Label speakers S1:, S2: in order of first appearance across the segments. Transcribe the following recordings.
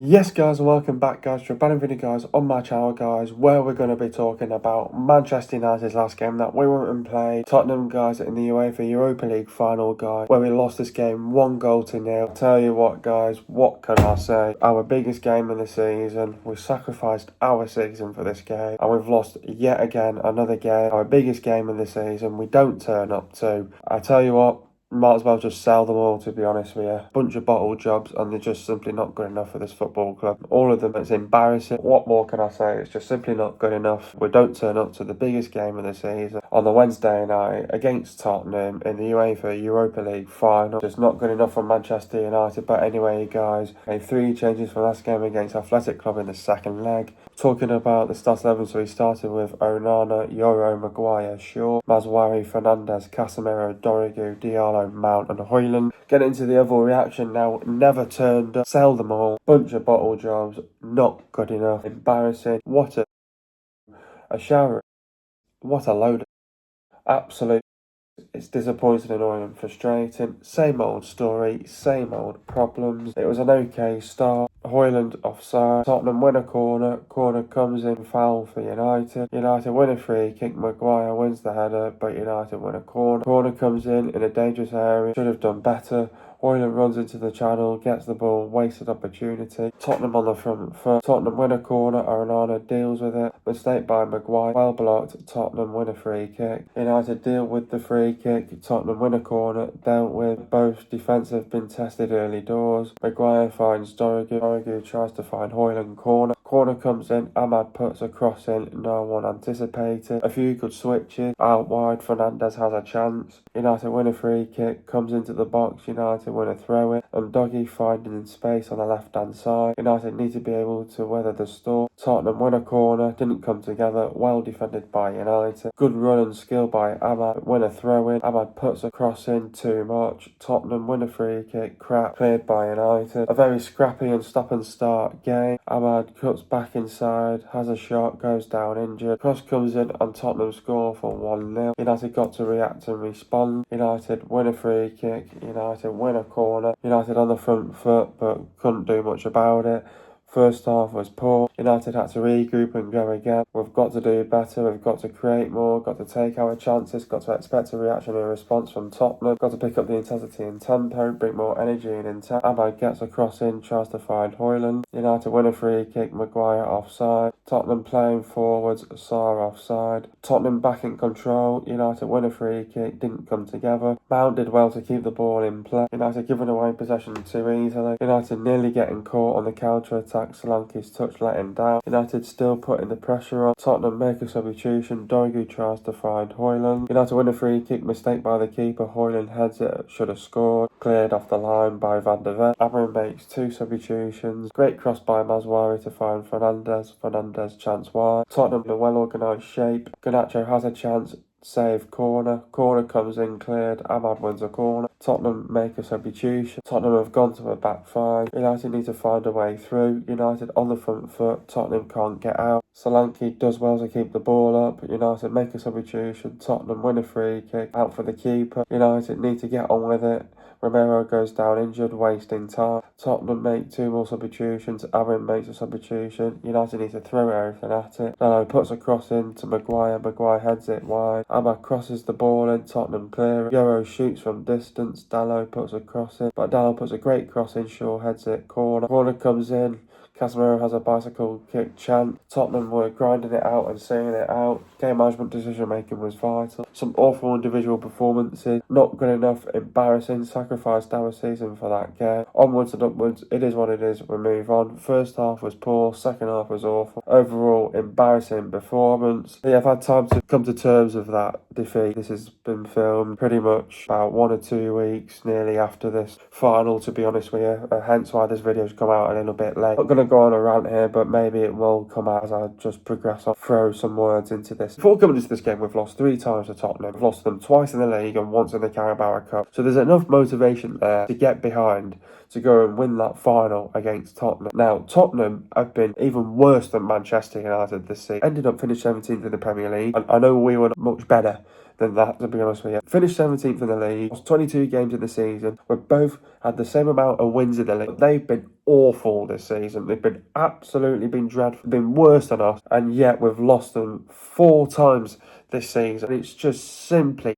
S1: Yes guys, and welcome back guys to a brand new video guys on my channel guys, where we're going to be talking about Manchester United's last game that we went and played Tottenham guys in the UEFA Europa League final guys, where we lost this game 1-0. Tell you what guys, what can I say, our biggest game of the season. We sacrificed our season for this game and we've lost yet again another game, our biggest game of the season we don't turn up to. I tell you what, might as well just sell them all, to be honest with you. Bunch of bottle jobs and they're just simply not good enough for this football club. All of them, it's embarrassing. What more can I say? It's just simply not good enough. We don't turn up to the biggest game of the season on the Wednesday night against Tottenham in the UEFA Europa League final. Just not good enough for Manchester United. But anyway guys, made 3 changes from last game against Athletic Club in the second leg. Talking about the start 11, so we started with Onana, Yoro, Maguire, Shaw, Mazwari, Fernandes, Casemiro, Dorigu, Diallo, Mount and Højlund. Get into the other reaction now. Never turned up. Sell them all. Bunch of bottle jobs. Not good enough. Embarrassing. What a shower. What a load. Absolute. It's disappointing, annoying and frustrating. Same old story, same old problems. It was an okay start. Højlund offside. Tottenham win a corner. Corner comes in, foul for United. United win a free kick. Maguire wins the header, but United win a corner. Corner comes in a dangerous area. Should have done better. Højlund runs into the channel, gets the ball, wasted opportunity. Tottenham on the front foot. Tottenham win a corner, Onana deals with it. Mistake by Maguire, well blocked. Tottenham win a free kick. United deal with the free kick. Tottenham win a corner, dealt with. Both defence have been tested early doors. Maguire finds Dorigu. Dorigu tries to find Højlund corner. Corner comes in, Ahmad puts a cross in, no one anticipated. A few good switches, out wide, Fernandes has a chance. United win a free kick, comes into the box, United win a throw in, and Doggy finding in space on the left hand side. United need to be able to weather the storm. Tottenham win a corner, didn't come together, well defended by United. Good run and skill by Ahmad, win a throw in, Ahmad puts a cross in, too much. Tottenham win a free kick, crap, cleared by United. A very scrappy and stop and start game. Ahmad cuts back inside, has a shot, goes down injured. Cross comes in and Tottenham score for 1-0. United got to react and respond. United win a free kick, United win a corner. United on the front foot but couldn't do much about it. First half was poor. United had to regroup and go again. We've got to do better. We've got to create more. Got to take our chances. Got to expect a reaction and a response from Tottenham. Got to pick up the intensity and tempo. Bring more energy and intent. Ahmad gets a cross in. Tries to find Højlund. United win a free kick. Maguire offside. Tottenham playing forwards. Sarr offside. Tottenham back in control. United win a free kick. Didn't come together. Mount did well to keep the ball in play. United giving away possession too easily. United nearly getting caught on the counter-attack. Solanke's touch let him down. United still putting the pressure on. Tottenham make a substitution. Dorigu tries to find Højlund. United win a free kick. Mistake by the keeper. Højlund heads it. Should have scored. Cleared off the line by Van der Ven. Amorim makes 2 substitutions. Great cross by Mazwari to find Fernandes. Fernandes chance wide. Tottenham in a well organised shape. Garnacho has a chance. Save corner. Corner comes in cleared. Ahmad wins a corner. Tottenham make a substitution. Tottenham have gone to a back 5. United need to find a way through. United on the front foot. Tottenham can't get out. Solanke does well to keep the ball up. United make a substitution. Tottenham win a free kick. Out for the keeper. United need to get on with it. Romero goes down injured, wasting time. Tottenham make 2 more substitutions. Amorim makes a substitution. United need to throw everything at it. Dallo puts a cross in to Maguire. Maguire heads it wide. Ahmad crosses the ball in. Tottenham clear. Yoro shoots from distance. Dallo puts a cross in. But Dallo puts a great cross in. Shaw heads it. Corner. Corner comes in. Casemiro has a bicycle kick chance. Tottenham were grinding it out and seeing it out. Game management decision making was vital. Some awful individual performances. Not good enough. Embarrassing. Sacrificed our season for that game. Onwards and upwards. It is what it is. We move on. First half was poor. Second half was awful. Overall, embarrassing performance. Yeah, I've had time to come to terms with that defeat. This has been filmed pretty much about 1 or 2 weeks nearly after this final, to be honest with you. Hence why this video's come out a little bit late. Not going to go on a rant here, but maybe it will come out as I just progress. I'll throw some words into this. Before coming into this game, we've lost 3 times to Tottenham. We've lost them twice in the league and once in the Carabao Cup. So there's enough motivation there to get behind to go and win that final against Tottenham. Now, Tottenham have been even worse than Manchester United this season. Ended up finished 17th in the Premier League. And I know we were much better than that, to be honest with you. Finished 17th in the league, lost 22 games in the season. We've both had the same amount of wins in the league. They've been awful this season. They've been absolutely been dreadful, been worse than us, and yet we've lost them 4 times this season. It's just simply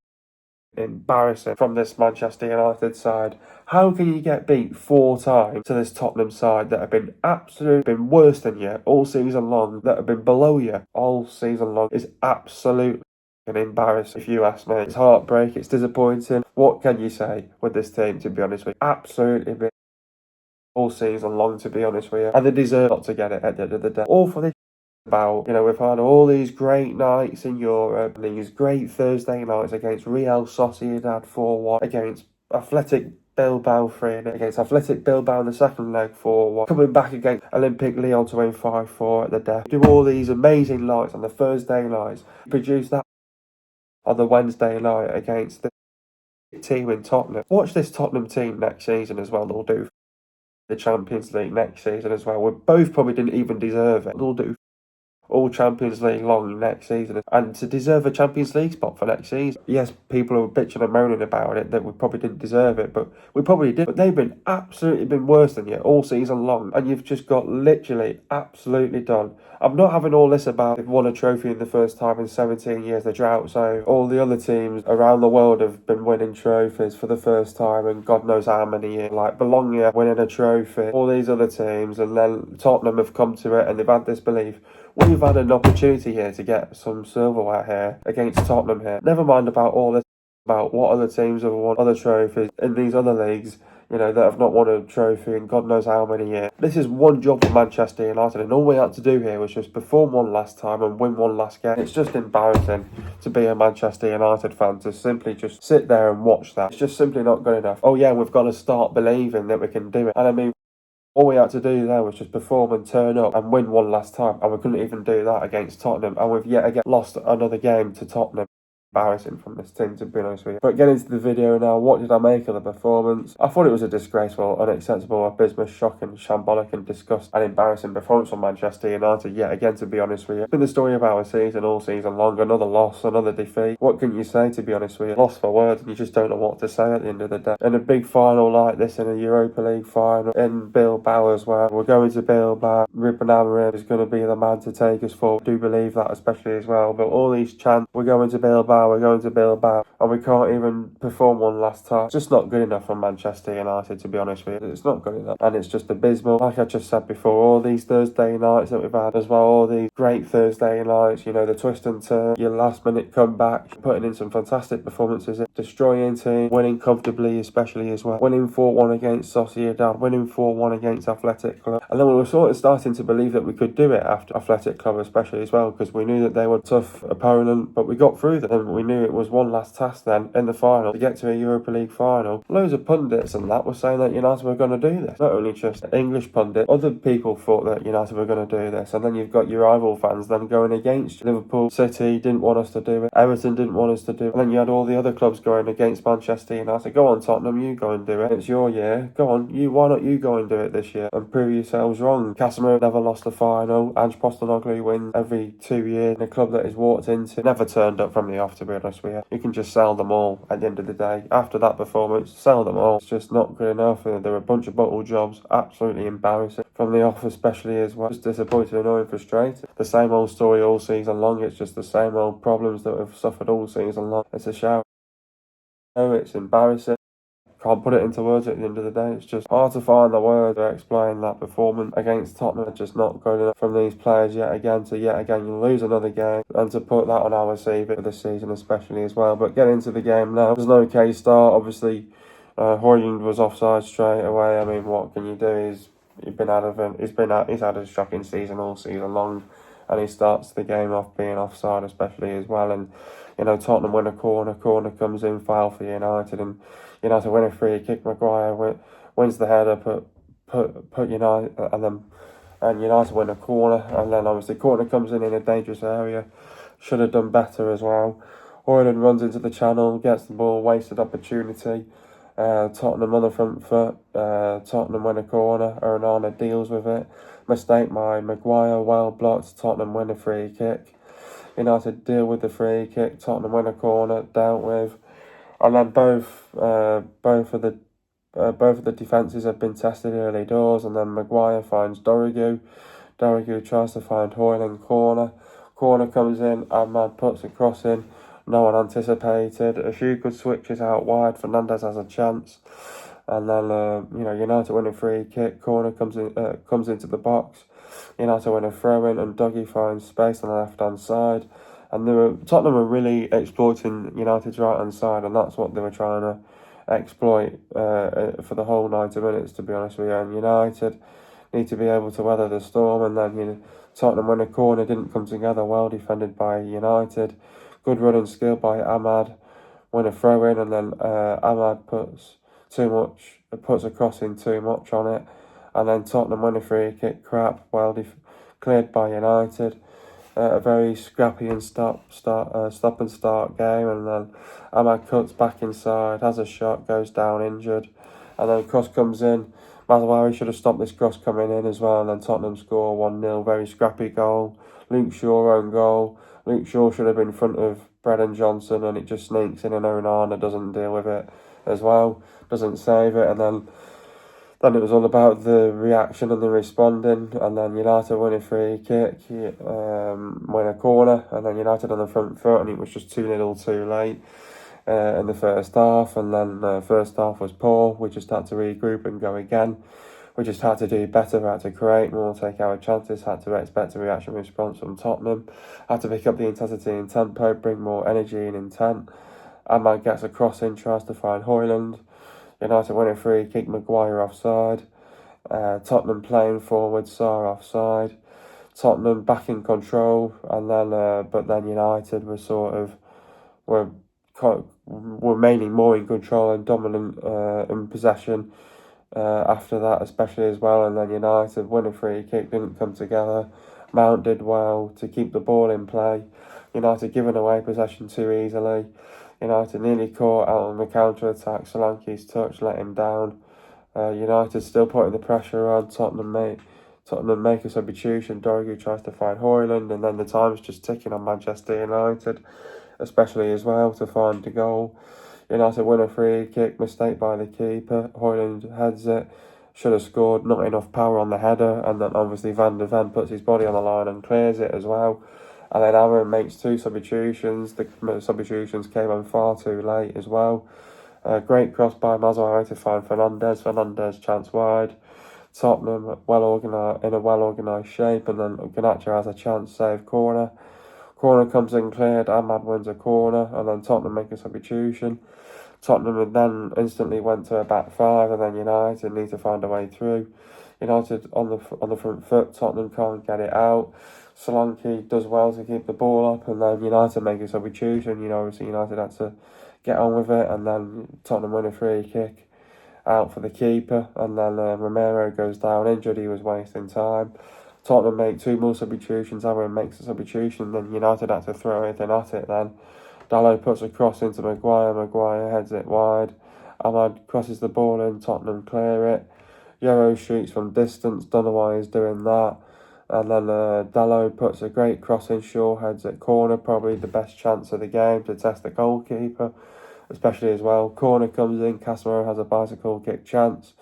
S1: embarrassing from this Manchester United side. How can you get beat 4 times to this Tottenham side that have been absolutely been worse than you all season long, that have been below you all season long? Is absolutely embarrassing if you ask me. It's heartbreak, it's disappointing. What can you say with this team, to be honest with you? Absolutely been all season long, to be honest with you, and they deserve not to get it at the end of the day. All for this about, we've had all these great nights in Europe, these great Thursday nights against Real Sociedad 4-1, against Athletic Bilbao 3-0, against Athletic Bilbao in the second leg 4-1, coming back against Olympic Lyon to win 5-4 at the death. Do all these amazing nights on the Thursday nights, produce that on the Wednesday night against the team in Tottenham. Watch this Tottenham team next season as well. They'll do the Champions League next season as well. We both probably didn't even deserve it. They'll do all Champions League long next season, and to deserve a Champions League spot for next season. Yes, people are bitching and moaning about it, that we probably didn't deserve it, but we probably did. But they've been absolutely been worse than you all season long, and you've just got literally absolutely done. I'm not having all this about they've won a trophy in the first time in 17 years, the drought, so all the other teams around the world have been winning trophies for the first time and God knows how many years, like Bologna winning a trophy, all these other teams, and then Tottenham have come to it and they've had this belief. We've had an opportunity here to get some silverware here against Tottenham here. Never mind about all this, about what other teams have won other trophies in these other leagues, that have not won a trophy in God knows how many years. This is one job for Manchester United, and all we had to do here was just perform one last time and win one last game. It's just embarrassing to be a Manchester United fan, to simply just sit there and watch that. It's just simply not good enough. Oh yeah, we've got to start believing that we can do it. And I mean, all we had to do there was just perform and turn up and win one last time, and we couldn't even do that against Tottenham, and we've yet again lost another game to Tottenham. Embarrassing from this team, to be honest with you. But getting into the video now, what did I make of the performance? I thought it was a disgraceful, unacceptable, abysmal, shocking, shambolic and disgusting and embarrassing performance from Manchester United yet again, to be honest with you. It's been the story of our season all season long. Another loss, another defeat. What can you say, to be honest with you? Lost for words, and you just don't know what to say at the end of the day. And a big final like this, in a Europa League final in Bilbao as well. We're going to Bilbao. Ruben Amorim is going to be the man to take us forward. I do believe that especially as well. But all these chants, we're going to Bilbao, we're going to Bilbao, and we can't even perform one last time. It's just not good enough for Manchester United, to be honest with you. It's not good enough, and it's just abysmal. Like I just said before, all these Thursday nights that we've had as well, all these great Thursday nights, the twist and turn, your last minute comeback, putting in some fantastic performances, destroying teams, winning comfortably especially as well, winning 4-1 against Sociedad, winning 4-1 against Athletic Club, and then we were sort of starting to believe that we could do it after Athletic Club especially as well, because we knew that they were a tough opponent, but we got through them, and we knew it was one last task then in the final to get to a Europa League final. Loads of pundits and that were saying that United were going to do this. Not only just English pundits, other people thought that United were going to do this, and then you've got your rival fans then going against you. Liverpool, City didn't want us to do it, Everton didn't want us to do it, and then you had all the other clubs going against Manchester United. Go on Tottenham, you go and do it. It's your year. Go on, why not you go and do it this year and prove yourselves wrong? Casemiro never lost a final. Ange Postecoglou wins every 2 years in a club that he's walked into. Never turned up from the off, to be honest with you. You can just sell them all at the end of the day. After that performance, sell them all. It's just not good enough. They're a bunch of bottle jobs. Absolutely embarrassing. From the off especially as well. Just disappointed, annoying, frustrated. The same old story all season long. It's just the same old problems that we've suffered all season long. It's a shout. Oh, it's embarrassing. Can't put it into words at the end of the day. It's just hard to find the word to explain that performance against Tottenham. It's just not good enough from these players yet again you lose another game, and to put that on our CV for this season especially as well. But get into the game now. There's no case start. Obviously, Højlund was offside straight away. I mean, what can you do? He's had a shocking season all season long, and he starts the game off being offside especially as well. And Tottenham win a corner comes in, foul for United, and United win a free kick. Maguire wins the header, put United, and United win a corner, and then obviously corner comes in a dangerous area. Should have done better as well. Højlund runs into the channel, gets the ball, wasted opportunity. Tottenham on the front foot. Tottenham win a corner. Onana deals with it. Mistake by Maguire, well blocked. Tottenham win a free kick. United deal with the free kick. Tottenham win a corner, dealt with. And then both of the both of the defences have been tested early doors, and then Maguire finds Dorrigu. Dorrigu tries to find Hoyle in corner. Corner comes in, Ahmad puts a cross in. No one anticipated. A few good switches out wide. Fernandez has a chance. And then, United win a free kick. Corner comes into the box. United win a throw-in, and Dougie finds space on the left-hand side. And Tottenham were really exploiting United's right-hand side, and that's what they were trying to exploit for the whole 90 minutes, to be honest with you. And United need to be able to weather the storm, and then Tottenham win a corner, didn't come together, well defended by United. Good running skill by Ahmad, win a throw-in, and then Ahmad puts a cross in too much on it, and then Tottenham win a free kick, cleared by United. A very scrappy and stop and start game, and then Ahmad cuts back inside, has a shot, goes down injured, and then cross comes in. Maguire should have stopped this cross coming in as well, and then Tottenham score 1-0. Very scrappy goal. Luke Shaw own goal. Luke Shaw should have been in front of Brennan Johnson, and it just sneaks in, and Onana doesn't deal with it as well, doesn't save it, and then it was all about the reaction and the responding, and then United win a free kick, win a corner, and then United on the front foot, and it was just too little too late in the first half, and then first half was poor. We just had to regroup and go again. We just had to do better, we had to create more, take our chances, had to expect a reaction response from Tottenham, had to pick up the intensity and tempo, bring more energy and intent. Ahmad gets a cross in, tries to find Højlund. United win a free kick, Maguire offside. Tottenham playing forward, Sarr offside. Tottenham back in control, and then but then United were mainly more in control and dominant in possession after that, especially as well. And then United win a free kick, didn't come together. Mount did well to keep the ball in play. United giving away possession too easily. United nearly caught out on the counter-attack. Solanke's touch let him down. United still putting the pressure on. Tottenham make a substitution. Dorrigu tries to find Højlund, and then the time's just ticking on Manchester United, especially as well, to find the goal. United win a free kick, mistake by the keeper. Højlund heads it, should have scored, not enough power on the header, and then obviously Van de Ven puts his body on the line and clears it as well. And then Amorim makes two substitutions. The substitutions came on far too late as well. Great cross by Maguire to find Fernandez. Fernandez chance wide. Tottenham in a well-organised shape, and then Garnacho has a chance, save corner. Corner comes in cleared, Ahmad wins a corner, and then Tottenham make a substitution. Tottenham then instantly went to a back five, and then United need to find a way through. United on the front foot, Tottenham can't get it out. Solanke does well to keep the ball up, and then United make a substitution. Obviously United had to get on with it, and then Tottenham win a free kick out for the keeper, and then Romero goes down injured. He was wasting time. Tottenham make two more substitutions. Amorim makes a substitution, then United had to throw anything at it. Then Dalot puts a cross into Maguire. Maguire heads it wide. Ahmad crosses the ball in. Tottenham clear it. Euro shoots from distance. Don't know why he's doing that. And then Dalot puts a great cross in. Shaw heads it corner. Probably the best chance of the game to test the goalkeeper, especially as well. Corner comes in. Casemiro has a bicycle kick chance.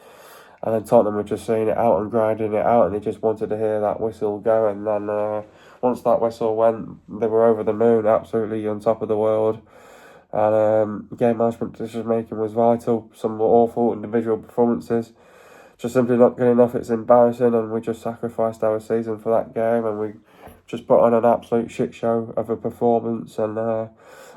S1: And then Tottenham were just seeing it out and grinding it out, and they just wanted to hear that whistle go. And then once that whistle went, they were over the moon, absolutely on top of the world. And game management, decision making was vital. Some awful individual performances, just simply not good enough. It's embarrassing, and we just sacrificed our season for that game, and we just put on an absolute shit show of a performance. And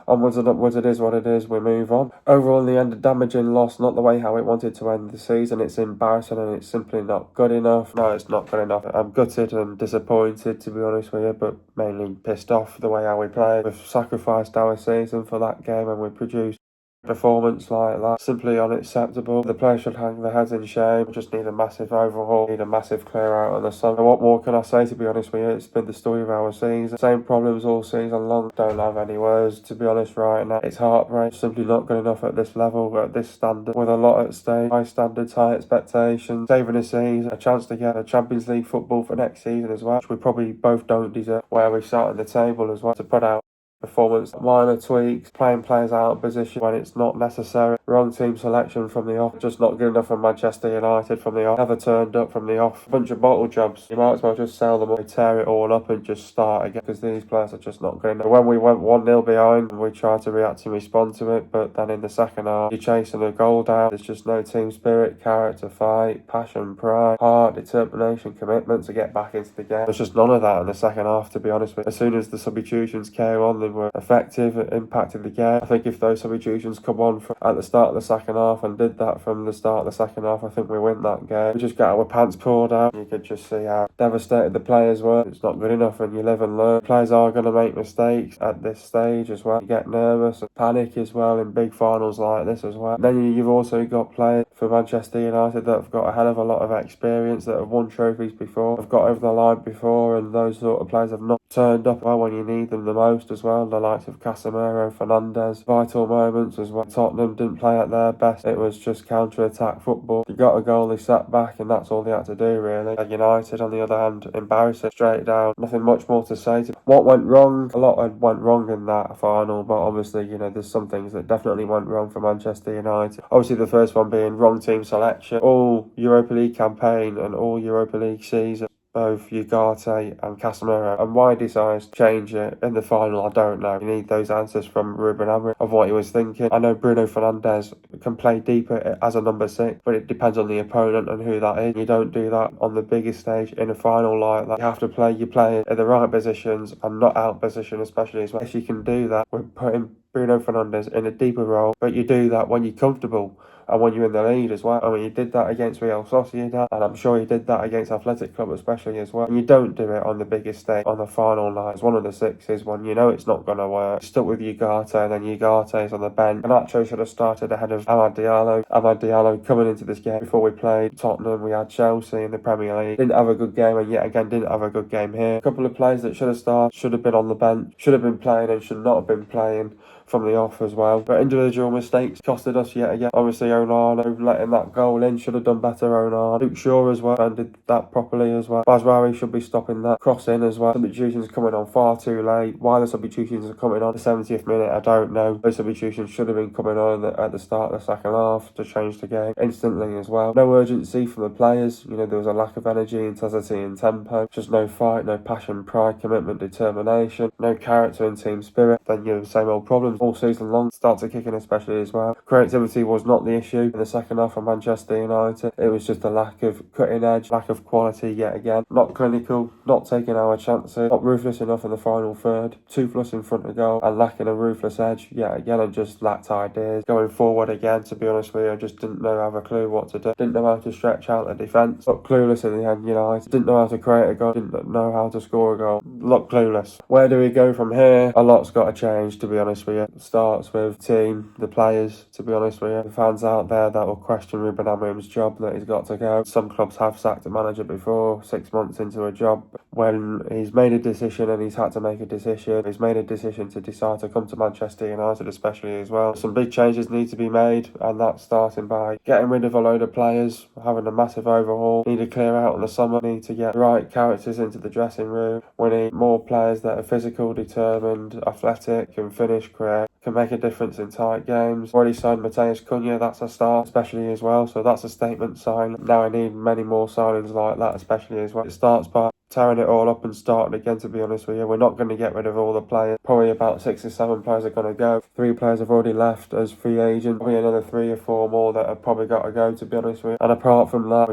S1: onwards and upwards, it is what it is, we move on. Overall, in the end, a damaging loss, not the way how it wanted to end the season. It's embarrassing, and it's simply not good enough. No, it's not good enough. I'm gutted and disappointed, to be honest with you, but mainly pissed off the way how we played. We've sacrificed our season for that game, and we produced performance like that, simply unacceptable. The players should hang their heads in shame. We just need a massive overhaul, need a massive clear out of the sun. And what more can I say, to be honest with you? It's been the story of our season. Same problems all season long. Don't have any words, to be honest, right now. It's heartbreak. Simply not good enough at this level, at this standard, with a lot at stake. High standards, high expectations, saving a season, a chance to get a Champions League football for next season as well, which we probably both don't deserve, where we start in the table as well, to put out performance, minor tweaks, playing players out of position when it's not necessary, wrong team selection from the off, just not good enough for Manchester United from the off, never turned up from the off, a bunch of bottle jobs. You might as well just sell them or tear it all up and just start again, because these players are just not good enough. When we went 1-0 behind, we tried to react and respond to it, but then in the second half, you're chasing a goal down. There's just no team spirit, character, fight, passion, pride, heart, determination, commitment to get back into the game. There's just none of that in the second half, to be honest with you. As soon as the substitutions came on, they were effective, it impacted the game. I think if those substitutions come on at the start of the second half and did that from the start of the second half, I think we win that game. We just got our pants pulled out. You could just see how devastated the players were. It's not good enough when you live and learn. Players are going to make mistakes at this stage as well. You get nervous and panic as well in big finals like this as well. Then you've also got players for Manchester United that have got a hell of a lot of experience, that have won trophies before, have got over the line before, and those sort of players have not turned up well when you need them the most as well. The likes of Casemiro, Fernandes, vital moments as well. Tottenham didn't play at their best. It was just counter-attack football. They got a goal, they sat back, and that's all they had to do really. United, on the other hand, embarrassing, straight down. Nothing much more to say. What went wrong? A lot went wrong in that final, but obviously, there's some things that definitely went wrong for Manchester United. Obviously, the first one being wrong team selection. All Europa League campaign and all Europa League season, both Ugarte and Casemiro, and why he decides to change it in the final, I don't know. You need those answers from Ruben Amorim of what he was thinking. I know Bruno Fernandes can play deeper as a number 6, but it depends on the opponent and who that is. You don't do that on the biggest stage in a final like that. You have to play your players in the right positions and not out position, especially as well. If you can do that, we're putting Bruno Fernandes in a deeper role, but you do that when you're comfortable and when you're in the lead as well. I mean, you did that against Real Sociedad, and I'm sure you did that against Athletic Club especially as well. And you don't do it on the biggest stage, on the final night. It's one of the 6s when you know it's not going to work. Stuck with Ugarte, and then Ugarte's on the bench. Garnacho should have started ahead of Amad Diallo. Amad Diallo coming into this game before we played Tottenham, we had Chelsea in the Premier League. Didn't have a good game, and yet again didn't have a good game here. A couple of players that should have started, should have been on the bench, should have been playing and should not have been playing from the off as well. But individual mistakes costed us yet again. Obviously, Onana letting that goal in, should have done better. Onana, Luke Shaw as well, and did that properly as well. Bazraoui should be stopping that cross in as well. Substitutions coming on far too late. Why the substitutions are coming on the 70th minute, I don't know. Those substitutions should have been coming on at the start of the second half to change the game instantly as well. No urgency from the players. There was a lack of energy, intensity and tempo. Just no fight, no passion, pride, commitment, determination. No character and team spirit. Then you have the same old problems all season long. Starts to kick in especially as well. Creativity was not the issue in the second half for Manchester United. It was just a lack of cutting edge, lack of quality yet again. Not clinical, not taking our chances, not ruthless enough in the final third, toothless in front of goal, and lacking a ruthless edge yet again, and just lacked ideas. Going forward again, to be honest with you, I just didn't have a clue what to do. Didn't know how to stretch out the defence. Looked clueless in the end, United. Didn't know how to create a goal, didn't know how to score a goal. Looked clueless. Where do we go from here? A lot's got to change, to be honest with you. It starts with team, the players, to be honest with you. The fans out there that will question Ruben Amorim's job, that he's got to go. Some clubs have sacked a manager before, 6 months into a job. When he's made a decision and he's had to make a decision, he's made a decision to decide to come to Manchester United especially as well. Some big changes need to be made, and that's starting by getting rid of a load of players, having a massive overhaul. Need to clear out in the summer, need to get the right characters into the dressing room. We need more players that are physical, determined, athletic, can finish, create, can make a difference in tight games. Already signed Matheus Cunha, that's a start, especially as well, so that's a statement sign. Now I need many more signings like that, especially as well. It starts by tearing it all up and starting again, to be honest with you. We're not going to get rid of all the players. Probably about 6 or 7 players are going to go. 3 players have already left as free agents. Probably another 3 or 4 more that have probably got to go, to be honest with you. And apart from that,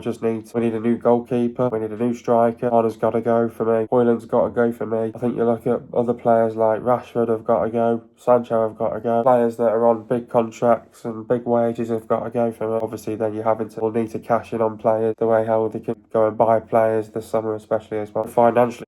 S1: we need a new goalkeeper. We need a new striker. Honor's got to go for me. Hoyland's got to go for me. I think you look at other players like Rashford have got to go. Sancho have got to go. Players that are on big contracts and big wages have got to go for me. Obviously, then we'll need to cash in on players the way how they can go and buy players this summer, especially as well. Financially,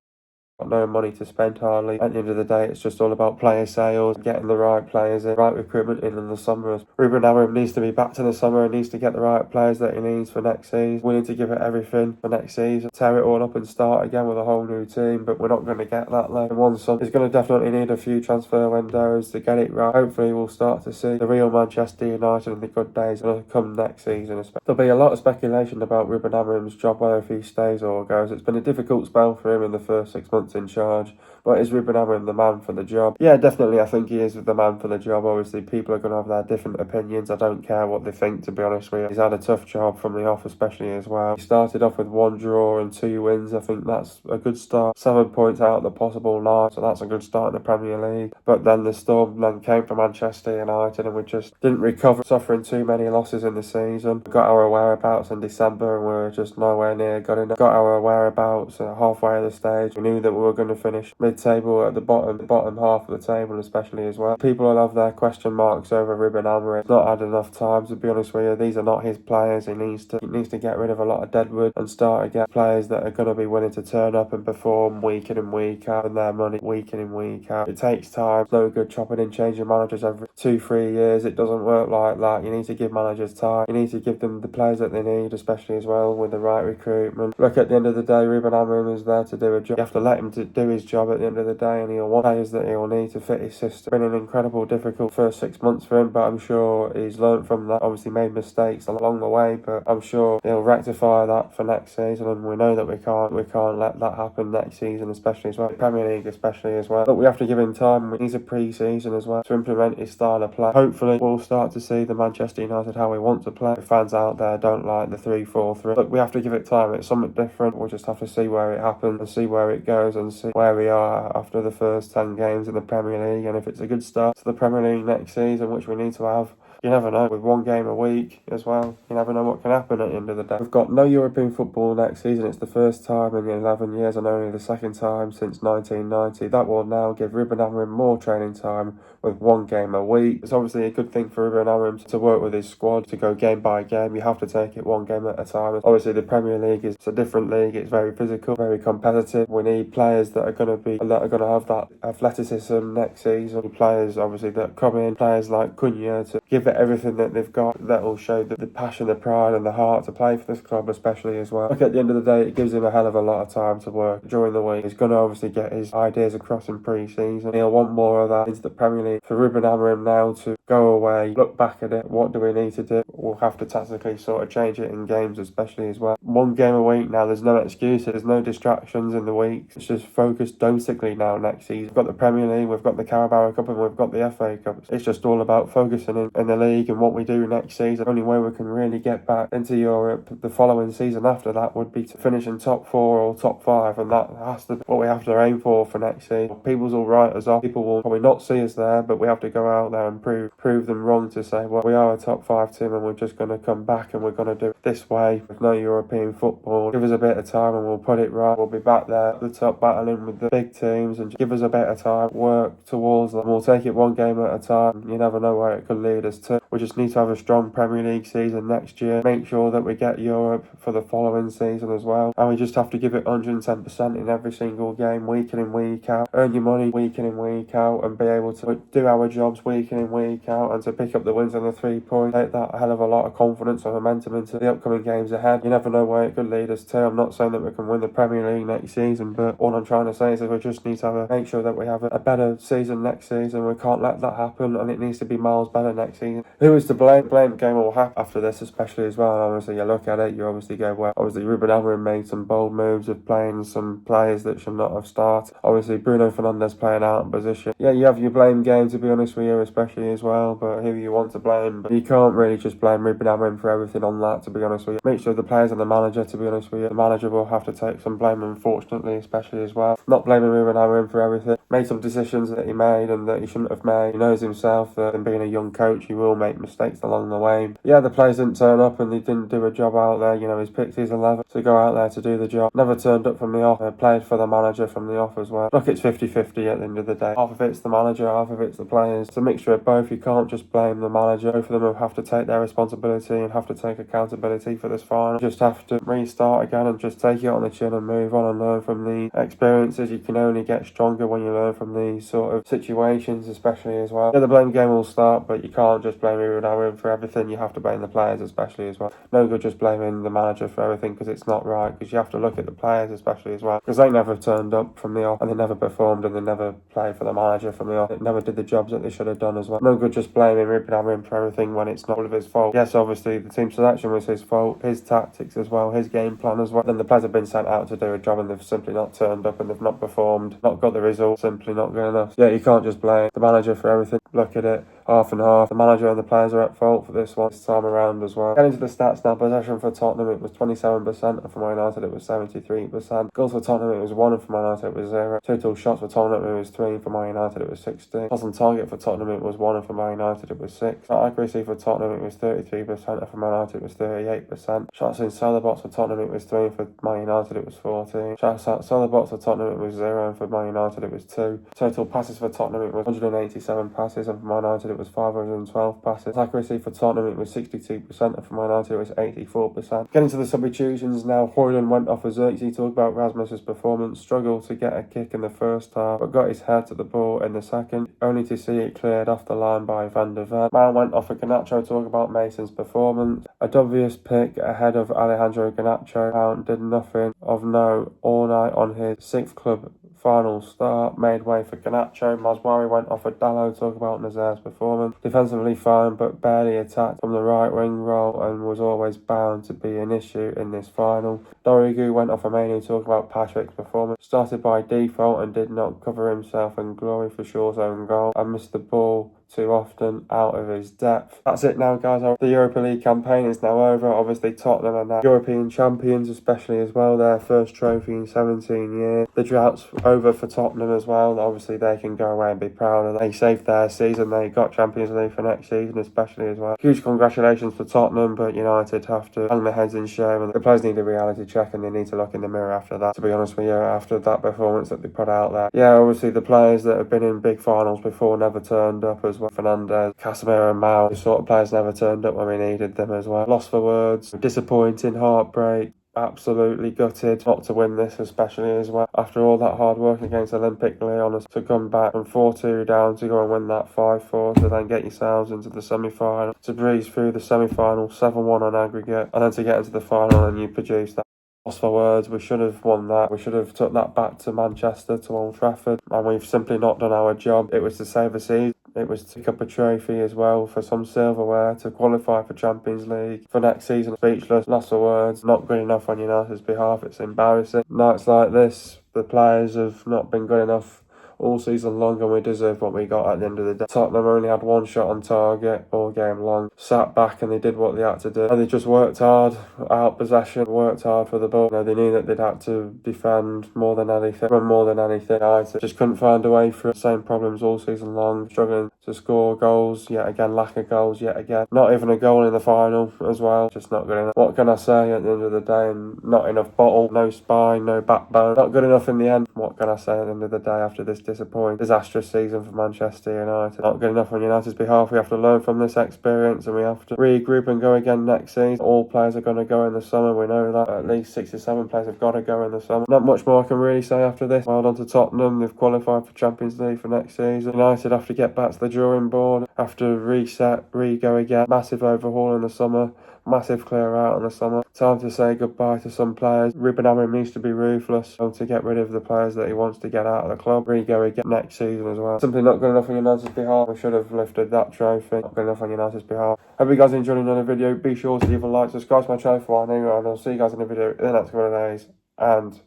S1: got no money to spend hardly. At the end of the day, it's just all about player sales, getting the right players in, right recruitment in the summer. Ruben Amorim needs to be back to the summer and needs to get the right players that he needs for next season. We need to give it everything for next season, tear it all up and start again with a whole new team, but we're not going to get that though. In one summer, he's going to definitely need a few transfer windows to get it right. Hopefully we'll start to see the real Manchester United and the good days going to come next season. There'll be a lot of speculation about Ruben Amorim's job, whether if he stays or goes. It's been a difficult spell for him in the first 6 months in charge, But is Ruben Amorim the man for the job? Yeah, definitely I think he is the man for the job. Obviously, people are going to have their different opinions. I don't care what they think, to be honest with you. He's had a tough job from the off, especially as well. He started off with 1 draw and 2 wins. I think that's a good start. 7 points out of the possible 9, so that's a good start in the Premier League. But then the storm then came from Manchester United, and we just didn't recover, suffering too many losses in the season. We got our whereabouts in December, and we were just nowhere near good enough. Got our whereabouts halfway of the stage. We knew that we were going to finish mid-table at the bottom half of the table, especially as well. People will have their question marks over Ruben Amorim. He's not had enough time, to be honest with you. These are not his players. He needs to get rid of a lot of deadwood and start to get players that are going to be willing to turn up and perform week in and week out, and their money week in and week out. It takes time. It's no good chopping and changing managers every 2-3 years. It doesn't work like that. You need to give managers time. You need to give them the players that they need, especially as well with the right recruitment. Look, at the end of the day, Ruben Amorim is there to do a job. You have to let him to do his job at the end of the day, and he'll want players that he'll need to fit his system. It's been an incredible, difficult first 6 months for him, but I'm sure he's learned from that. Obviously made mistakes along the way, but I'm sure he'll rectify that for next season, and we know that we can't let that happen next season, especially as well. The Premier League especially as well. But we have to give him time. He's a pre-season as well to implement his style of play. Hopefully we'll start to see the Manchester United how we want to play. The fans out there don't like the 3-4-3. Look, we have to give it time. It's something different. We'll just have to see where it happens and see where it goes and see where we are after the first 10 games in the Premier League, and if it's a good start to the Premier League next season, which we need to have. You never know, with 1 game a week as well, you never know what can happen at the end of the day. We've got no European football next season. It's the first time in 11 years and only the second time since 1990. That will now give Ruben Amorim more training time with 1 game a week. It's obviously a good thing for Ruben Amorim to work with his squad, to go game by game. You have to take it 1 game at a time. Obviously the Premier League is a different league. It's very physical, very competitive. We need players that are going to have that athleticism next season. Players obviously that come in, players like Cunha, to give it everything that they've got, that will show the passion, the pride and the heart to play for this club, especially as well. Look, at the end of the day, it gives him a hell of a lot of time to work during the week. He's going to obviously get his ideas across in pre-season. He'll want more of that into the Premier League. For Ruben Amorim now to go away, look back at it, what do we need to do? We'll have to tactically sort of change it in games, especially as well. 1 game a week now, there's no excuses, there's no distractions in the week. It's just focused domestically now next season. We've got the Premier League, we've got the Carabao Cup, and we've got the FA Cup. It's just all about focusing in the league and what we do next season. The only way we can really get back into Europe the following season after that would be to finish in top 4 or top 5, and that has to be what we have to aim for next season. People's will write us off. People will probably not see us there, but we have to go out there and prove them wrong, to say, well, we are a top 5 team and we're just going to come back and we're going to do it this way with no European football. Give us a bit of time and we'll put it right. We'll be back there at the top, battling with the big teams, and give us a bit of time, work towards them. We'll take it 1 game at a time. You never know where it could lead us to. We just need to have a strong Premier League season next year. Make sure that we get Europe for the following season as well. And we just have to give it 110% in every single game, week in and week out. Earn your money week in and week out, and be able to do our jobs week in and week out, and to pick up the wins and the 3 points. Take that hell of a lot of confidence and momentum into the upcoming games ahead. You never know where it could lead us to. I'm not saying that we can win the Premier League next season, but all I'm trying to say is that we just need to make sure that we have a better season next season. We can't let that happen, and it needs to be miles better next season. Who is to blame? Blame game will happen after this, especially as well. And obviously you look at it, you obviously go, well, obviously Ruben Amorim made some bold moves of playing some players that should not have started. Obviously Bruno Fernandes playing out in position. Yeah, you have your blame game, to be honest with you, especially as well, but who you want to blame. But you can't really just blame Ruben Amorim for everything on that, to be honest with you. Make sure the players and the manager, to be honest with you. The manager will have to take some blame, unfortunately, especially as well. Not blaming Ruben Amorim for everything. Made some decisions that he made and that he shouldn't have made. He knows himself that in being a young coach, he will make mistakes along the way. Yeah, the players didn't turn up and they didn't do a job out there. You know, he's picked his 11 to go out there to do the job. Never turned up from the off. Played for the manager from the off as well. Look, it's 50-50 at the end of the day. Half of it's the manager, half of it's the players. It's a mixture of both. You can't just blame the manager. Both of them will have to take their responsibility and have to take accountability for this final. You just have to restart again and just take it on the chin and move on and learn from the experiences. You can only get stronger when you learn from these sort of situations, especially as well. Yeah, the blame game will start, but you can't just blame Ruben Amorim for everything. You have to blame the players, especially as well. No good just blaming the manager for everything, because it's not right, because you have to look at the players, especially as well, because they never turned up from the off, and they never performed, and they never played for the manager from the off. They never did the jobs that they should have done as well. No good just blaming Ruben Amorim for everything when it's not all of his fault. Yes, obviously the team selection was his fault, his tactics as well. well, his game plan as well. And the players have been sent out to do a job and they've simply not turned up and they've not performed, not got the result, simply not good enough. Yeah, you can't just blame the manager for everything. Look at it, half and half. The manager and the players are at fault for this one this time around as well. Getting into the stats now, possession for Tottenham, it was 27%, and for Man United it was 73%. Goals for Tottenham, it was 1, and for Man United it was 0. Total shots for Tottenham, it was 3, and for Man United it was 16. Shots on target for Tottenham, it was 1, and for Man United it was 6. Shot accuracy for Tottenham, it was 33%, and for Man United it was 38%. Shots inside the box for Tottenham, it was 3, and for Man United it was 14. Shots outside the box for Tottenham, it was 0, and for Man United it was 2. Total passes for Tottenham, it was 187 passes, and for Man United it was 512 passes. Accuracy for Tottenham, it was 62%, and for Man United it was 84%. Getting to the substitutions now, Ruben went off as Xerxes. Talk about Rasmus's performance. Struggled to get a kick in the first half, but got his head to the ball in the second, only to see it cleared off the line by Van der Ven. Mount went off for Garnacho. Talk about Mason's performance. A obvious pick ahead of Alejandro Garnacho. Mount did nothing of note all night on his 6th club final start, made way for Garnacho. Maswari went off at Dallo. Talk about Nazar's performance. Defensively fine, but barely attacked from the right wing role and was always bound to be an issue in this final. Dorigu went off a Manu. Talk about Patrick's performance. Started by default and did not cover himself in glory for Shaw's own goal and missed the ball too often out of his depth. That's it now, guys. The Europa League campaign is now over. Obviously Tottenham are now European champions, especially as well, their first trophy in 17 years. The drought's over for Tottenham as well. Obviously they can go away and be proud of that. They saved their season. They got Champions League for next season especially as well. Huge congratulations to Tottenham, but United have to hang their heads in shame and the players need a reality check and they need to look in the mirror after that, to be honest with you, after that performance that they put out there. Yeah, obviously the players that have been in big finals before never turned up as well. Fernandes, Casemiro and Mao, the sort of players never turned up when we needed them as well. Lost for words, disappointing, heartbreak, absolutely gutted not to win this, especially as well. After all that hard work against Olympic Lyon, to come back from 4-2 down to go and win that 5-4, to then get yourselves into the semi-final, to breeze through the semi-final 7-1 on aggregate, and then to get into the final and you produce that. Lost for words, we should have won that. We should have took that back to Manchester, to Old Trafford, and we've simply not done our job. It was to save a season. It was to pick up a trophy as well for some silverware, to qualify for Champions League for next season. Speechless, lost for words, not good enough on United's behalf. It's embarrassing. Nights like this, the players have not been good enough all season long and we deserve what we got at the end of the day. Tottenham only had 1 shot on target all game long, sat back and they did what they had to do, and they just worked hard, out possession, worked hard for the ball. You know, they knew that they'd had to defend more than anything, run more than anything. I just couldn't find a way through. Same problems all season long, struggling to score goals yet again, lack of goals yet again, not even a goal in the final as well, just not good enough. What can I say at the end of the day? And not enough bottle, no spine, no backbone, not good enough in the end. What can I say at the end of the day after this disappointing, disastrous season for Manchester United? Not good enough on United's behalf. We have to learn from this experience and we have to regroup and go again next season. All players are going to go in the summer, we know that. At least 6 or 7 players have got to go in the summer. Not much more I can really say after this. Well done to Tottenham, they've qualified for Champions League for next season. United have to get back to the drawing board, have to reset, re-go again. Massive overhaul in the summer, massive clear out in the summer. Time to say goodbye to some players. Ruben Amorim needs to be ruthless to get rid of the players that he wants to get out of the club. Re-go again next season as well. Simply not good enough on United's behalf. We should have lifted that trophy. Not good enough on United's behalf. Hope you guys enjoyed another video. Be sure to leave a like, subscribe to my channel for more, and I'll see you guys in the video in the next couple of days. And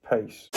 S1: peace.